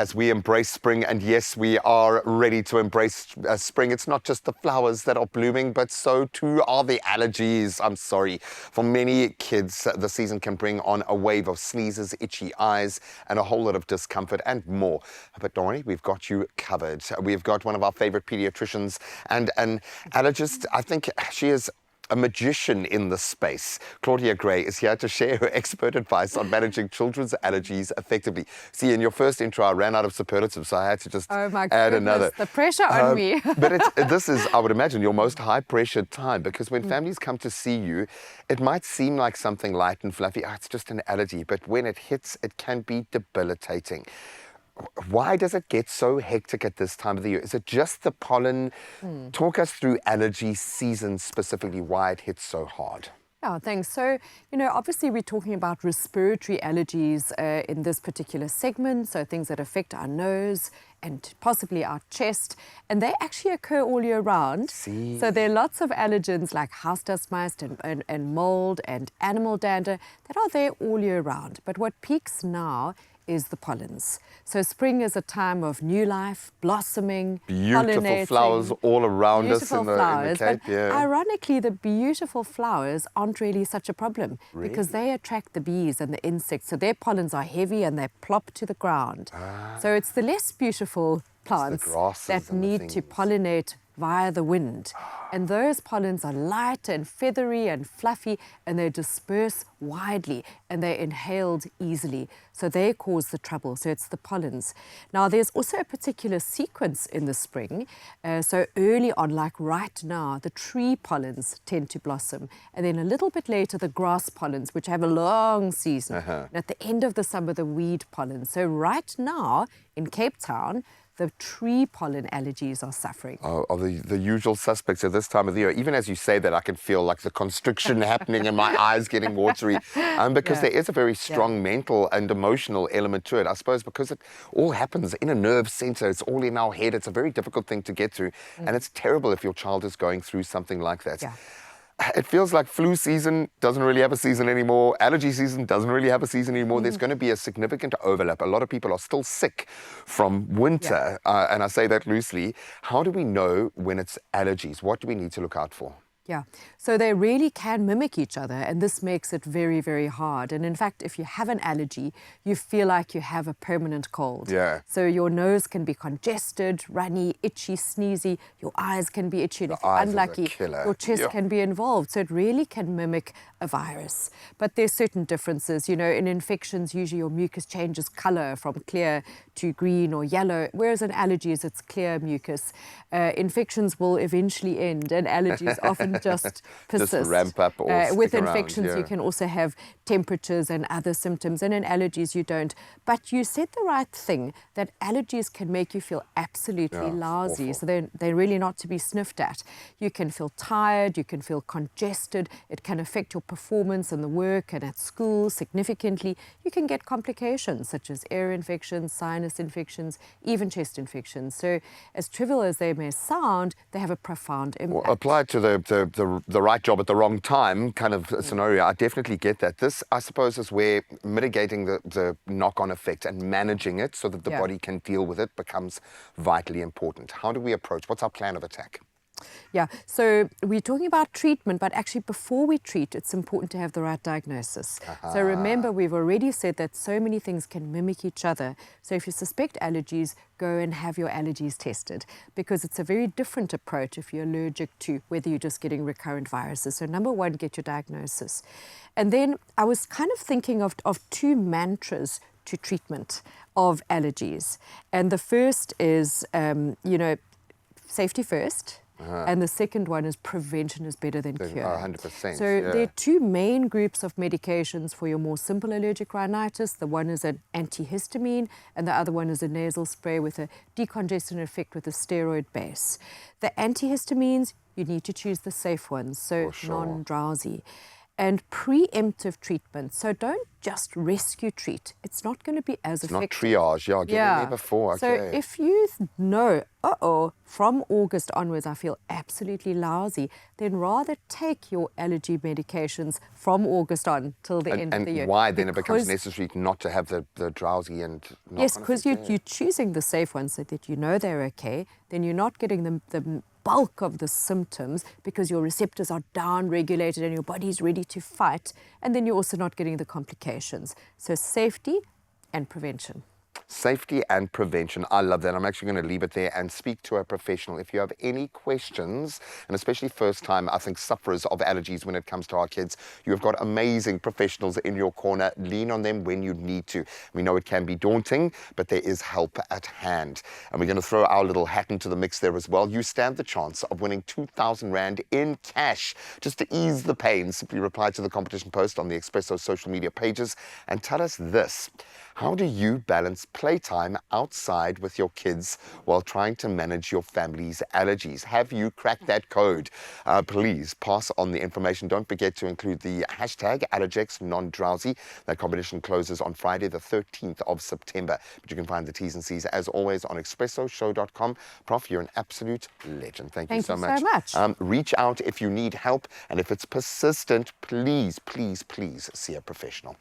as we embrace spring, and yes, we are ready to embrace spring. It's not just the flowers that are blooming, but so too are the allergies. I'm sorry. For many kids, the season can bring on a wave of sneezes, itchy eyes, and a whole lot of discomfort and more. But don't worry, we've got you covered. We've got one of our favorite pediatricians and an allergist. I think she is a magician in the space. Claudia Gray is here to share her expert advice on managing children's allergies effectively. See, in your first intro, I ran out of superlatives, so I had to just add another. The pressure on me. But this is, I would imagine, your most high-pressured time, because when families come to see you, it might seem like something light and fluffy. Oh, it's just an allergy. But when it hits, it can be debilitating. Why does it get so hectic at this time of the year? Is it just the pollen? Talk us through allergy season specifically, why it hits so hard. Yeah, thanks. So, obviously we're talking about respiratory allergies in this particular segment, so things that affect our nose and possibly our chest, and they actually occur all year round. So there are lots of allergens like house dust mites and mold and animal dander that are there all year round. But what peaks now is the pollens. So spring is a time of new life, blossoming, beautiful flowers all around us in the Cape. But ironically, the beautiful flowers aren't really such a problem because they attract the bees and the insects. So their pollens are heavy and they plop to the ground. So it's the less beautiful plants that need to pollinate via the wind. And those pollens are light and feathery and fluffy, and they disperse widely and they're inhaled easily. So they cause the trouble. So it's the pollens. Now, there's also a particular sequence in the spring. So early on, like right now, the tree pollens tend to blossom. And then a little bit later, the grass pollens, which have a long season. And at the end of the summer, the weed pollens. So right now in Cape Town, the tree pollen allergies are suffering. Are the usual suspects at this time of the year. Even as you say that, I can feel like the constriction happening and my eyes getting watery. Because there is a very strong mental and emotional element to it. I suppose because it all happens in a nerve center, it's all in our head. It's a very difficult thing to get through. And it's terrible if your child is going through something like that. It feels like flu season doesn't really have a season anymore. Allergy season doesn't really have a season anymore. There's going to be a significant overlap. A lot of people are still sick from winter, and I say that loosely. How do we know when it's allergies? What do we need to look out for? Yeah, so they really can mimic each other, and this makes it very, very hard. And in fact, if you have an allergy, you feel like you have a permanent cold. So your nose can be congested, runny, itchy, sneezy. Your eyes can be itchy. And if you're unlucky, your chest can be involved. So it really can mimic a virus. But there's certain differences. In infections, usually your mucus changes color from clear to green or yellow, whereas in allergies, it's clear mucus. Infections will eventually end, and allergies often just persist. Just ramp up or with infections, you can also have temperatures and other symptoms, and in allergies you don't. But you said the right thing, that allergies can make you feel absolutely lousy. So they're really not to be sniffed at. You can feel tired, you can feel congested, it can affect your performance in the work and at school significantly. You can get complications such as ear infections, sinus infections, even chest infections. So as trivial as they may sound, they have a profound impact. Well, applied to the right job at the wrong time kind of scenario, I definitely get that. This, I suppose, is where mitigating the knock-on effect and managing it so that the body can deal with it becomes vitally important. How do we approach? What's our plan of attack? Yeah, so we're talking about treatment, but actually before we treat, it's important to have the right diagnosis. So remember, we've already said that so many things can mimic each other. So if you suspect allergies, go and have your allergies tested, because it's a very different approach if you're allergic to whether you're just getting recurrent viruses. So number one, get your diagnosis. And then I was kind of thinking of two mantras to treatment of allergies. And the first is, safety first. And the second one is prevention is better than cure. 100%. So there are two main groups of medications for your more simple allergic rhinitis. The one is an antihistamine, and the other one is a nasal spray with a decongestant effect with a steroid base. The antihistamines, you need to choose the safe ones, so non-drowsy. and preemptive treatment. So don't just rescue treat. It's not going to be as It's not effective. triage, yeah, get in there before, So okay. if you know, from August onwards I feel absolutely lousy, then rather take your allergy medications from August on till the end of the year. And why then it becomes necessary not to have the drowsy and yes, because you're choosing the safe ones so that you know they're okay, then you're not getting the bulk of the symptoms because your receptors are down regulated and your body's ready to fight, and then you're also not getting the complications. So safety and prevention. Safety and prevention. I love that. I'm actually going to leave it there and speak to a professional. If you have any questions, and especially first time, I think, sufferers of allergies when it comes to our kids, you have got amazing professionals in your corner. Lean on them when you need to. We know it can be daunting, but there is help at hand. And we're going to throw our little hat into the mix there as well. You stand the chance of winning 2,000 Rand in cash. Just to ease the pain, simply reply to the competition post on the Expresso social media pages and tell us this. How do you balance playtime outside with your kids while trying to manage your family's allergies? Have you cracked that code? Please pass on the information. Don't forget to include the hashtag ALLERGEX non-drowsy. That competition closes on Friday, the 13th of September. But you can find the T's and C's, as always, on expressoshow.com. Prof, you're an absolute legend. Thank you so much. Reach out if you need help. And if it's persistent, please, please, please see a professional.